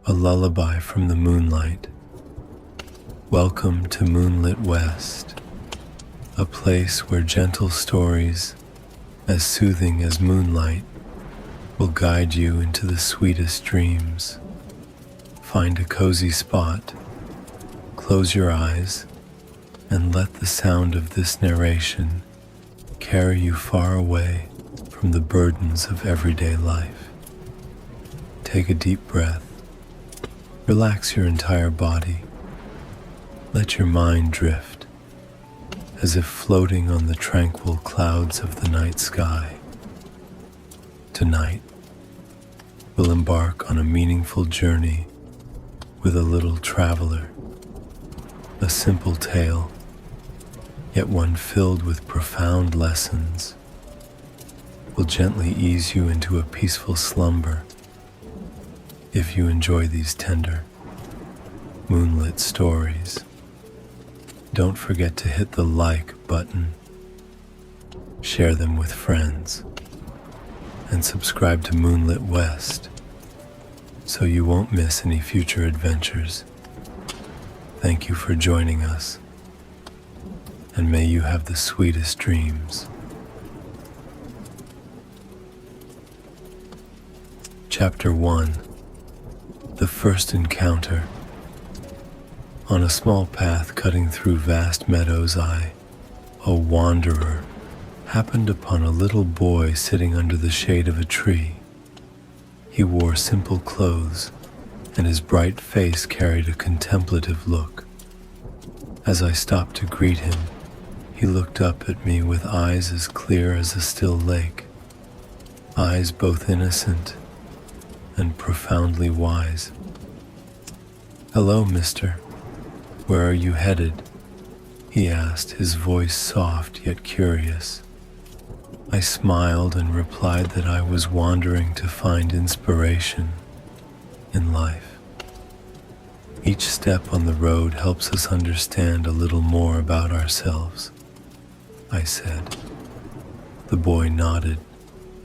a lullaby from the moonlight. Welcome to Moonlit West, a place where gentle stories, as soothing as moonlight, will guide you into the sweetest dreams. Find a cozy spot, close your eyes, and let the sound of this narration carry you far away from the burdens of everyday life. Take a deep breath. Relax your entire body. Let your mind drift, as if floating on the tranquil clouds of the night sky. Tonight, we'll embark on a meaningful journey with a little traveler, a simple tale, yet one filled with profound lessons, will gently ease you into a peaceful slumber. If you enjoy these tender, moonlit stories, don't forget to hit the like button, share them with friends, and subscribe to Moonlit West so you won't miss any future adventures. Thank you for joining us, and may you have the sweetest dreams. Chapter 1. The First Encounter. On a small path cutting through vast meadows, a wanderer, happened upon a little boy sitting under the shade of a tree. He wore simple clothes, and his bright face carried a contemplative look. As I stopped to greet him, he looked up at me with eyes as clear as a still lake, eyes both innocent and profoundly wise. "Hello, mister. Where are you headed?" he asked, his voice soft yet curious. I smiled and replied that I was wandering to find inspiration in life. Each step on the road helps us understand a little more about ourselves, I said. The boy nodded,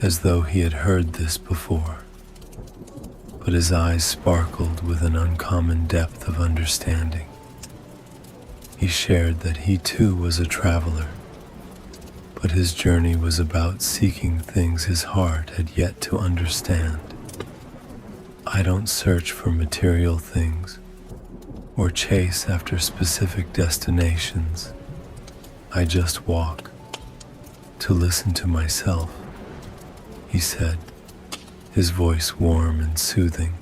as though he had heard this before, but his eyes sparkled with an uncommon depth of understanding. He shared that he too was a traveler, but his journey was about seeking things his heart had yet to understand. I don't search for material things or chase after specific destinations. I just walk to listen to myself, he said, his voice warm and soothing,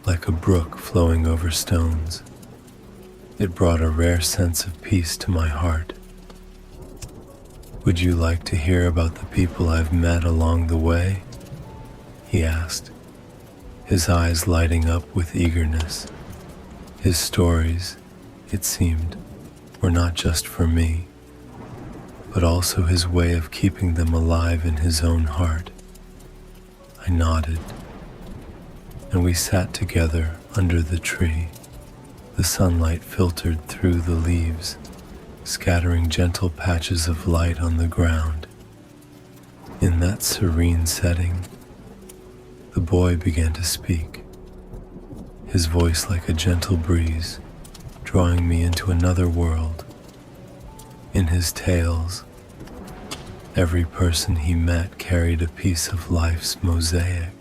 like a brook flowing over stones. It brought a rare sense of peace to my heart. "Would you like to hear about the people I've met along the way?" he asked, his eyes lighting up with eagerness. His stories, it seemed, were not just for me, but also his way of keeping them alive in his own heart. I nodded, and we sat together under the tree. The sunlight filtered through the leaves, scattering gentle patches of light on the ground. In that serene setting, the boy began to speak, his voice like a gentle breeze, drawing me into another world. In his tales, every person he met carried a piece of life's mosaic.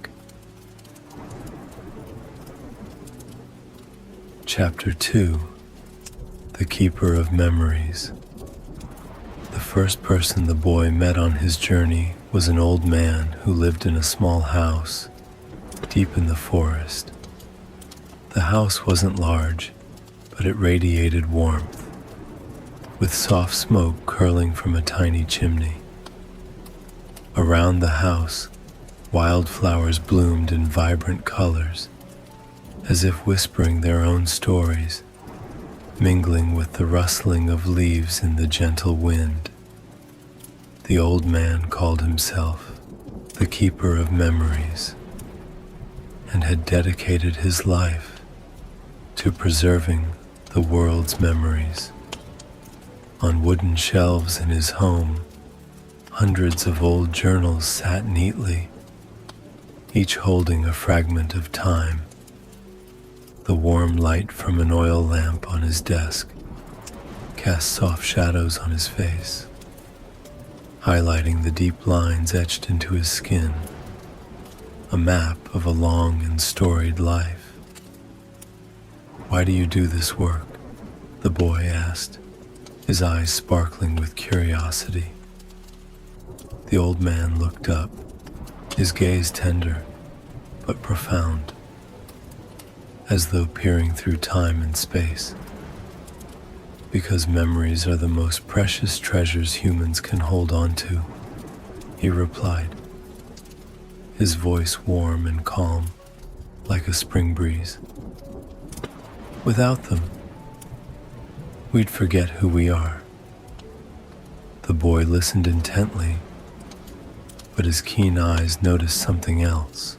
Chapter 2. The Keeper of Memories. The first person the boy met on his journey was an old man who lived in a small house deep in the forest. The house wasn't large, but it radiated warmth, with soft smoke curling from a tiny chimney. Around the house, wildflowers bloomed in vibrant colors, as if whispering their own stories, mingling with the rustling of leaves in the gentle wind. The old man called himself the Keeper of Memories, and had dedicated his life to preserving the world's memories. On wooden shelves in his home, hundreds of old journals sat neatly, each holding a fragment of time The warm light from an oil lamp on his desk cast soft shadows on his face, highlighting the deep lines etched into his skin, a map of a long and storied life. "Why do you do this work?" the boy asked, his eyes sparkling with curiosity. The old man looked up, his gaze tender but profound, as though peering through time and space. "Because memories are the most precious treasures humans can hold on to," he replied, his voice warm and calm like a spring breeze. "Without them, we'd forget who we are." The boy listened intently, but his keen eyes noticed something else.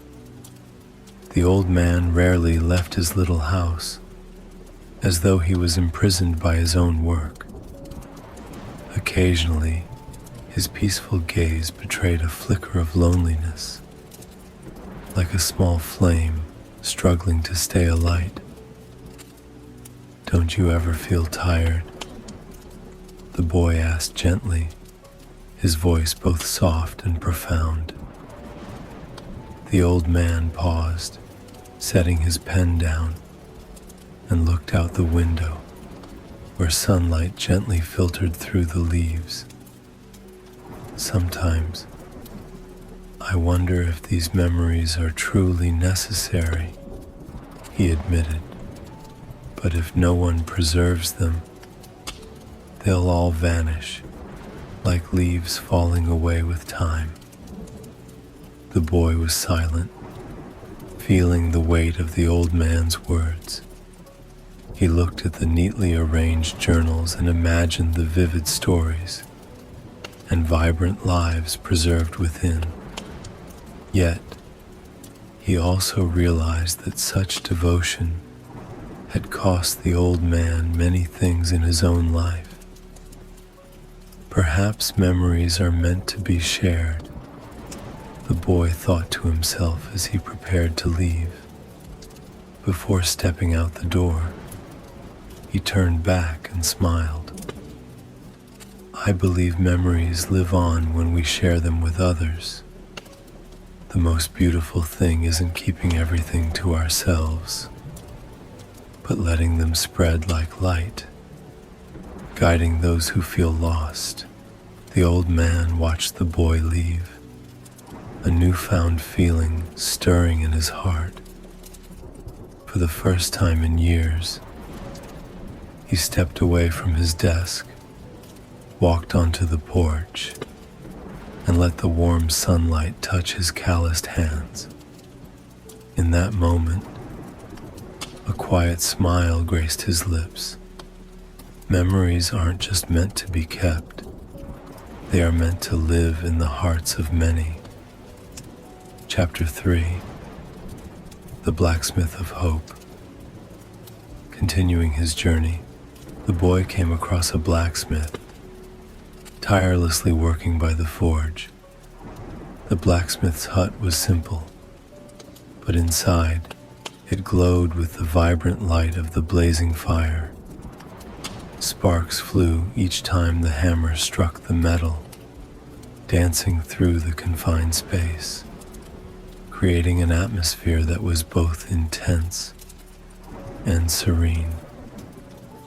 The old man rarely left his little house, as though he was imprisoned by his own work. Occasionally, his peaceful gaze betrayed a flicker of loneliness, like a small flame struggling to stay alight. "Don't you ever feel tired?" the boy asked gently, his voice both soft and profound. The old man paused, setting his pen down, and looked out the window, where sunlight gently filtered through the leaves. "Sometimes, I wonder if these memories are truly necessary," he admitted. "But if no one preserves them, they'll all vanish, like leaves falling away with time." The boy was silent, feeling the weight of the old man's words. He looked at the neatly arranged journals and imagined the vivid stories and vibrant lives preserved within. Yet, he also realized that such devotion had cost the old man many things in his own life. Perhaps memories are meant to be shared, the boy thought to himself as he prepared to leave. Before stepping out the door, he turned back and smiled. "I believe memories live on when we share them with others. The most beautiful thing isn't keeping everything to ourselves, but letting them spread like light, guiding those who feel lost." The old man watched the boy leave, a newfound feeling stirring in his heart. For the first time in years, he stepped away from his desk, walked onto the porch, and let the warm sunlight touch his calloused hands. In that moment, a quiet smile graced his lips. Memories aren't just meant to be kept, they are meant to live in the hearts of many. Chapter 3. The Blacksmith of Hope. Continuing his journey, the boy came across a blacksmith, tirelessly working by the forge. The blacksmith's hut was simple, but inside, it glowed with the vibrant light of the blazing fire. Sparks flew each time the hammer struck the metal, dancing through the confined space, creating an atmosphere that was both intense and serene.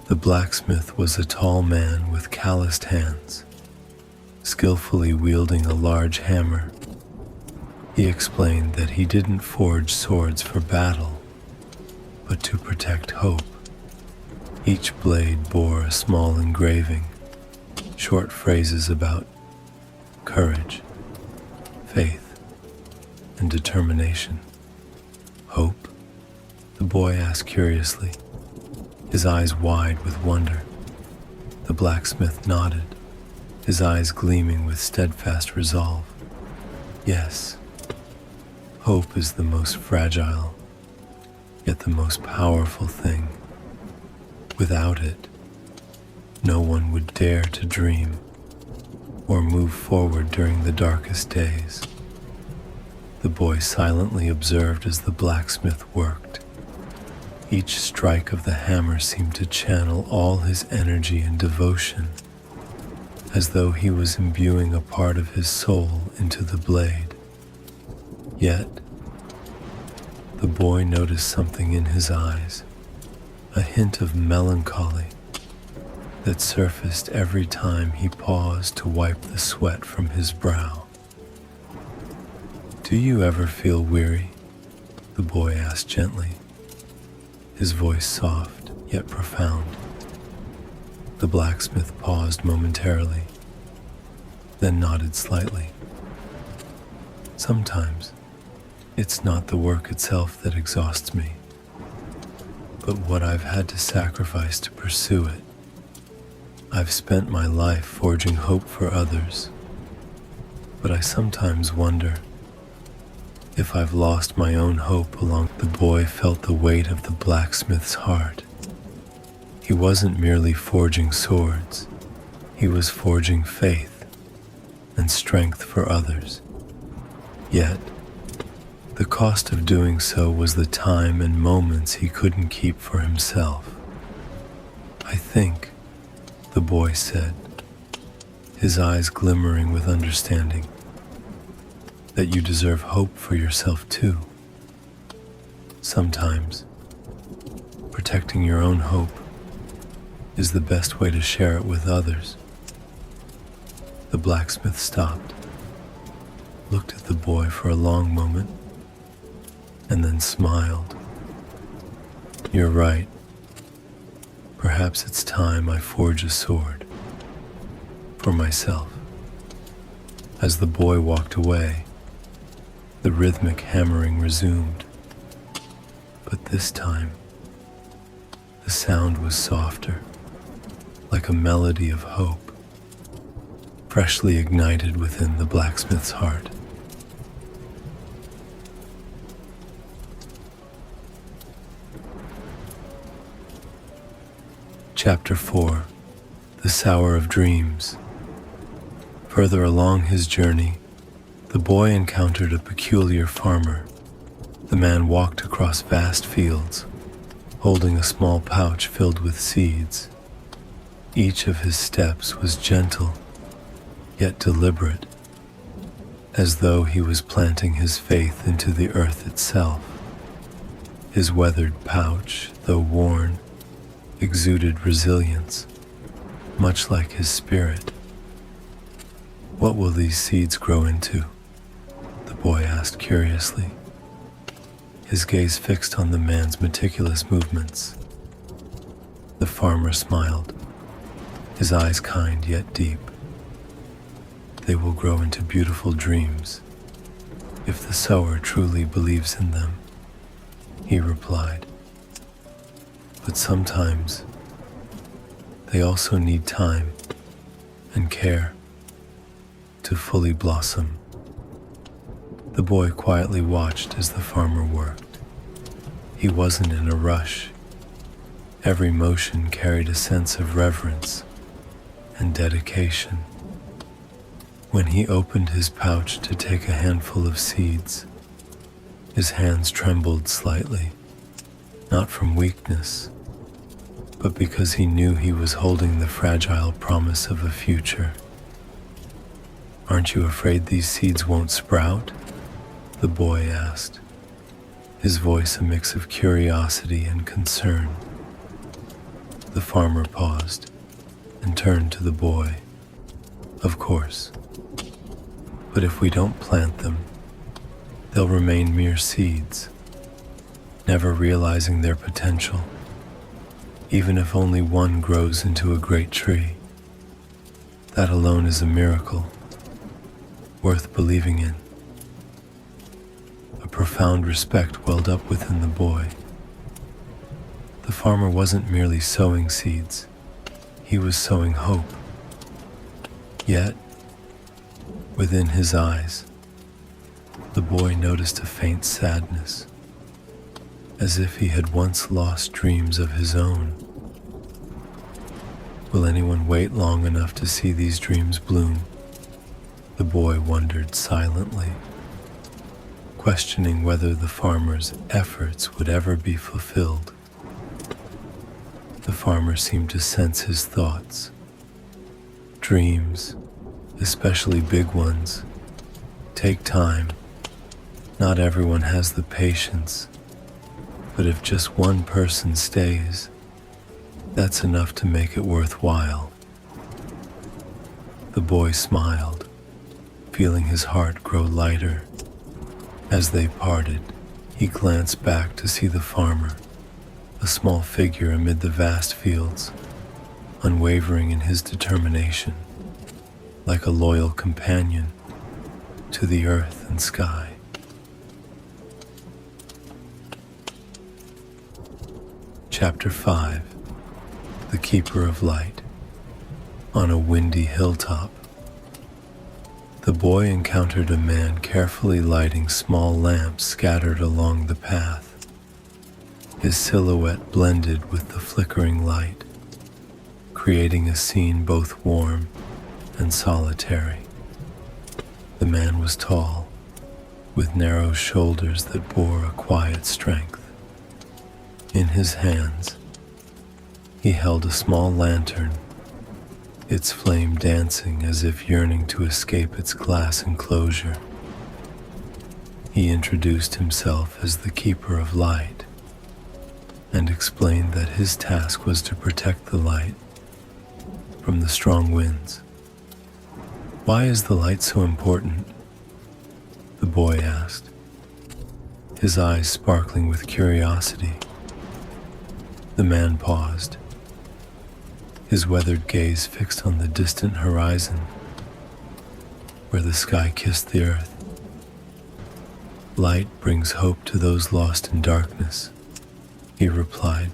The blacksmith was a tall man with calloused hands, skillfully wielding a large hammer. He explained that he didn't forge swords for battle, but to protect hope. Each blade bore a small engraving, short phrases about courage, faith, and determination. "Hope?" the boy asked curiously, his eyes wide with wonder. The blacksmith nodded, his eyes gleaming with steadfast resolve. "Yes, hope is the most fragile, yet the most powerful thing. Without it, no one would dare to dream or move forward during the darkest days." The boy silently observed as the blacksmith worked. Each strike of the hammer seemed to channel all his energy and devotion, as though he was imbuing a part of his soul into the blade. Yet, the boy noticed something in his eyes, a hint of melancholy that surfaced every time he paused to wipe the sweat from his brow. "Do you ever feel weary?" the boy asked gently, his voice soft yet profound. The blacksmith paused momentarily, then nodded slightly. "Sometimes, it's not the work itself that exhausts me, but what I've had to sacrifice to pursue it. I've spent my life forging hope for others, but I sometimes wonder if I've lost my own hope along." The boy felt the weight of the blacksmith's heart. He wasn't merely forging swords, he was forging faith and strength for others. Yet, the cost of doing so was the time and moments he couldn't keep for himself. "I think," the boy said, his eyes glimmering with understanding, "that you deserve hope for yourself too. Sometimes, protecting your own hope is the best way to share it with others." The blacksmith stopped, looked at the boy for a long moment, and then smiled. "You're right. Perhaps it's time I forge a sword for myself." As the boy walked away, the rhythmic hammering resumed, but this time, the sound was softer, like a melody of hope, freshly ignited within the blacksmith's heart. Chapter 4. The Sower of Dreams. Further along his journey, the boy encountered a peculiar farmer. The man walked across vast fields, holding a small pouch filled with seeds. Each of his steps was gentle, yet deliberate, as though he was planting his faith into the earth itself. His weathered pouch, though worn, exuded resilience, much like his spirit. "What will these seeds grow into?" the boy asked curiously, his gaze fixed on the man's meticulous movements. The farmer smiled, his eyes kind yet deep. "They will grow into beautiful dreams, if the sower truly believes in them," he replied. "But sometimes, they also need time and care to fully blossom." The boy quietly watched as the farmer worked. He wasn't in a rush. Every motion carried a sense of reverence and dedication. When he opened his pouch to take a handful of seeds, his hands trembled slightly, not from weakness, but because he knew he was holding the fragile promise of a future. "Aren't you afraid these seeds won't sprout?" the boy asked, his voice a mix of curiosity and concern. The farmer paused and turned to the boy. "Of course. But if we don't plant them, they'll remain mere seeds, never realizing their potential, even if only one grows into a great tree. That alone is a miracle, worth believing in." A profound respect welled up within the boy. The farmer wasn't merely sowing seeds, he was sowing hope. Yet, within his eyes, the boy noticed a faint sadness, as if he had once lost dreams of his own. Will anyone wait long enough to see these dreams bloom? The boy wondered silently, questioning whether the farmer's efforts would ever be fulfilled. The farmer seemed to sense his thoughts. Dreams, especially big ones, take time. Not everyone has the patience, but if just one person stays, that's enough to make it worthwhile. The boy smiled, feeling his heart grow lighter. As they parted, he glanced back to see the farmer, a small figure amid the vast fields, unwavering in his determination, like a loyal companion to the earth and sky. Chapter 5. The Keeper of Light. On a windy hilltop, the boy encountered a man carefully lighting small lamps scattered along the path. His silhouette blended with the flickering light, creating a scene both warm and solitary. The man was tall, with narrow shoulders that bore a quiet strength. In his hands, he held a small lantern, its flame dancing as if yearning to escape its glass enclosure. He introduced himself as the Keeper of Light and explained that his task was to protect the light from the strong winds. "Why is the light so important?" the boy asked, his eyes sparkling with curiosity. The man paused, his weathered gaze fixed on the distant horizon, where the sky kissed the earth. "Light brings hope to those lost in darkness," he replied,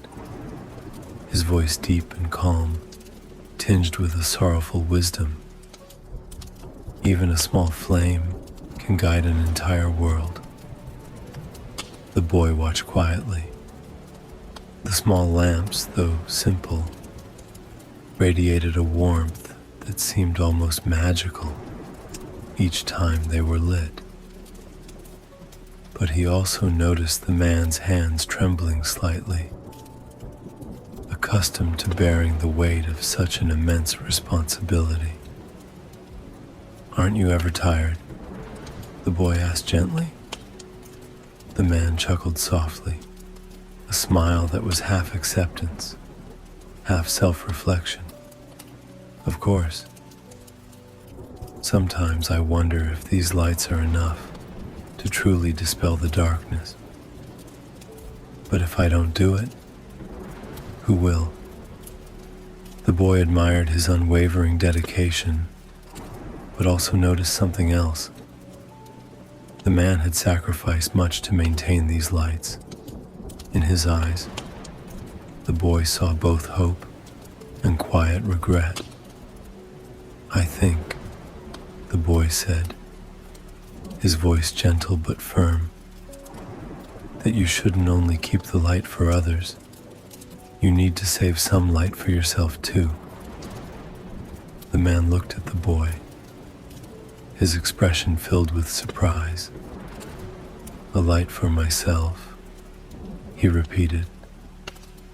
his voice deep and calm, tinged with a sorrowful wisdom. "Even a small flame can guide an entire world." The boy watched quietly. The small lamps, though simple, radiated a warmth that seemed almost magical each time they were lit. But he also noticed the man's hands trembling slightly, accustomed to bearing the weight of such an immense responsibility. "Aren't you ever tired?" the boy asked gently. The man chuckled softly, a smile that was half acceptance, half self-reflection. "Of course. Sometimes I wonder if these lights are enough to truly dispel the darkness. But if I don't do it, who will?" The boy admired his unwavering dedication, but also noticed something else. The man had sacrificed much to maintain these lights. In his eyes, the boy saw both hope and quiet regret. "I think," the boy said, his voice gentle but firm, "that you shouldn't only keep the light for others. You need to save some light for yourself too." The man looked at the boy, his expression filled with surprise. "A light for myself," he repeated,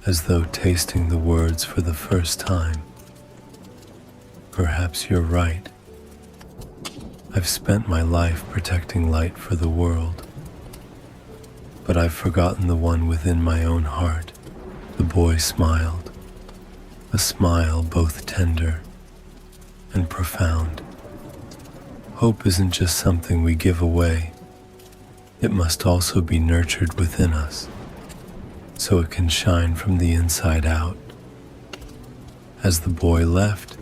as though tasting the words for the first time. "Perhaps you're right. I've spent my life protecting light for the world, but I've forgotten the one within my own heart." The boy smiled, a smile both tender and profound. "Hope isn't just something we give away. It must also be nurtured within us, so it can shine from the inside out." As the boy left,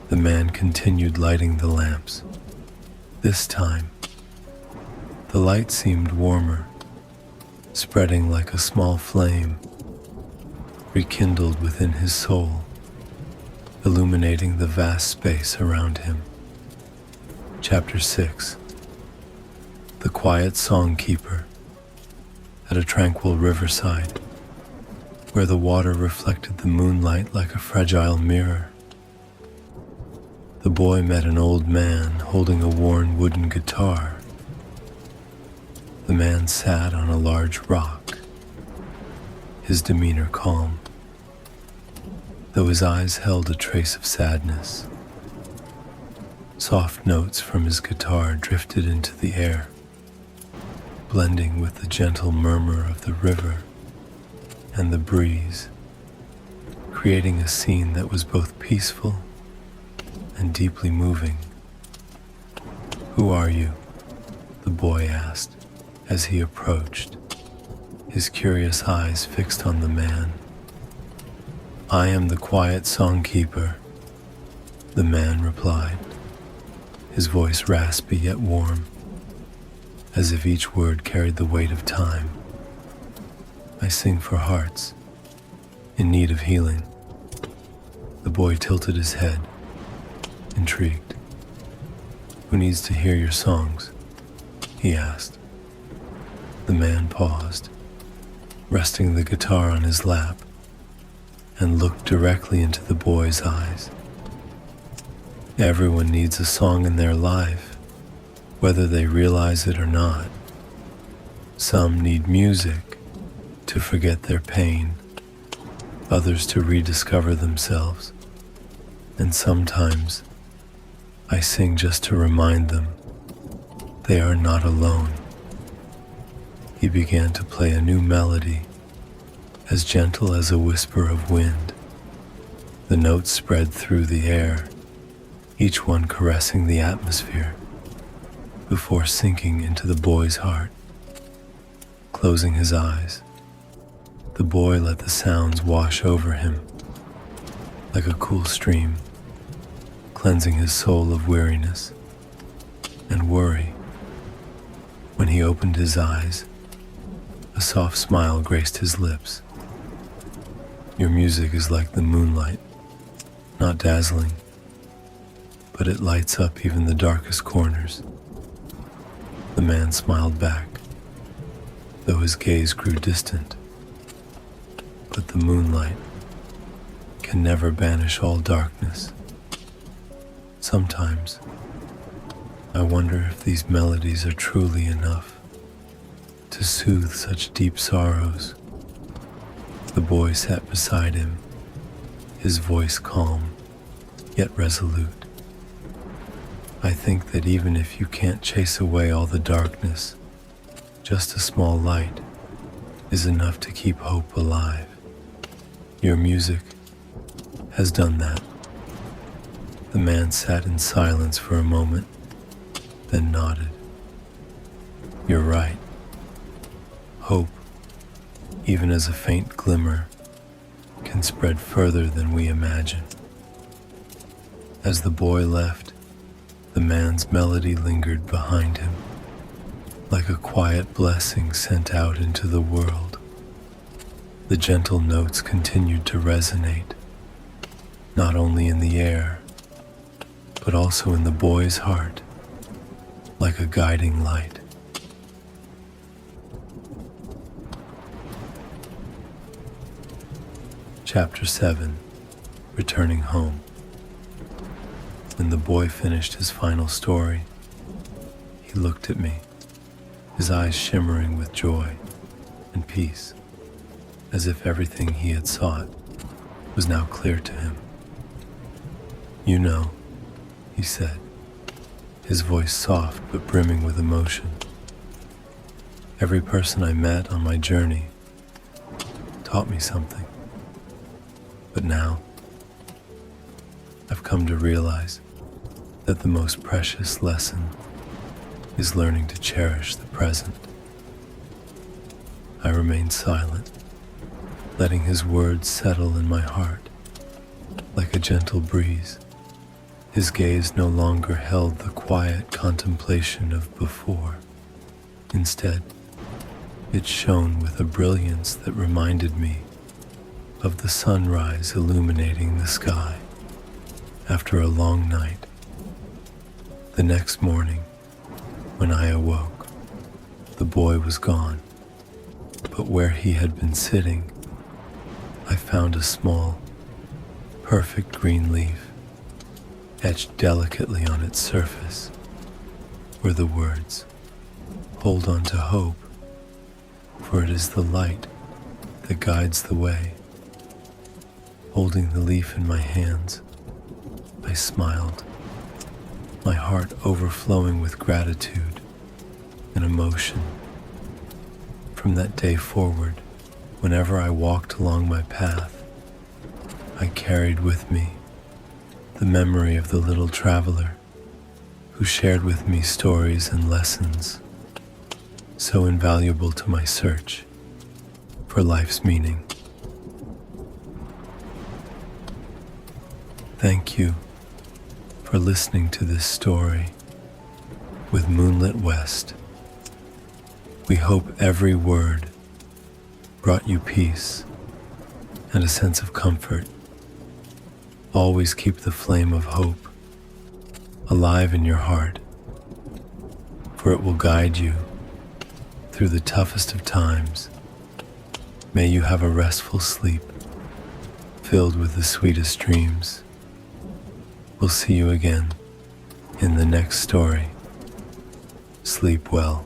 the man continued lighting the lamps. This time, the light seemed warmer, spreading like a small flame, rekindled within his soul, illuminating the vast space around him. Chapter 6. The Quiet Songkeeper. At a tranquil riverside, where the water reflected the moonlight like a fragile mirror, the boy met an old man holding a worn wooden guitar. The man sat on a large rock, his demeanor calm, though his eyes held a trace of sadness. Soft notes from his guitar drifted into the air, blending with the gentle murmur of the river and the breeze, creating a scene that was both peaceful and deeply moving. "Who are you?" the boy asked as he approached, his curious eyes fixed on the man. "I am the quiet songkeeper," the man replied, his voice raspy yet warm, as if each word carried the weight of time. "I sing for hearts in need of healing." The boy tilted his head, intrigued. "Who needs to hear your songs?" he asked. The man paused, resting the guitar on his lap, and looked directly into the boy's eyes. "Everyone needs a song in their life, whether they realize it or not. Some need music to forget their pain, others to rediscover themselves, and sometimes I sing just to remind them they are not alone." He began to play a new melody, as gentle as a whisper of wind. The notes spread through the air, each one caressing the atmosphere, before sinking into the boy's heart. Closing his eyes, the boy let the sounds wash over him like a cool stream, cleansing his soul of weariness and worry. When he opened his eyes, a soft smile graced his lips. "Your music is like the moonlight, not dazzling, but it lights up even the darkest corners." The man smiled back, though his gaze grew distant. "But the moonlight can never banish all darkness. Sometimes I wonder if these melodies are truly enough to soothe such deep sorrows." The boy sat beside him, his voice calm yet resolute. "I think that even if you can't chase away all the darkness, just a small light is enough to keep hope alive. Your music has done that." The man sat in silence for a moment, then nodded. "You're right. Hope, even as a faint glimmer, can spread further than we imagine." As the boy left, the man's melody lingered behind him, like a quiet blessing sent out into the world. The gentle notes continued to resonate, not only in the air, but also in the boy's heart, like a guiding light. Chapter 7. Returning Home. When the boy finished his final story, he looked at me, his eyes shimmering with joy and peace, as if everything he had sought was now clear to him. "You know," he said, his voice soft but brimming with emotion, "every person I met on my journey taught me something. But now, I've come to realize that the most precious lesson is learning to cherish the present." I remained silent, letting his words settle in my heart like a gentle breeze. His gaze no longer held the quiet contemplation of before. Instead, it shone with a brilliance that reminded me of the sunrise illuminating the sky after a long night. The next morning, when I awoke, the boy was gone, but where he had been sitting, I found a small, perfect green leaf, etched delicately on its surface were the words, "Hold on to hope, for it is the light that guides the way." Holding the leaf in my hands, I smiled, my heart overflowing with gratitude and emotion. From that day forward, whenever I walked along my path, I carried with me the memory of the little traveler who shared with me stories and lessons so invaluable to my search for life's meaning. Thank you for listening to this story with Moonlit West. We hope every word brought you peace and a sense of comfort. Always keep the flame of hope alive in your heart, for it will guide you through the toughest of times. May you have a restful sleep filled with the sweetest dreams. We'll see you again in the next story. Sleep well.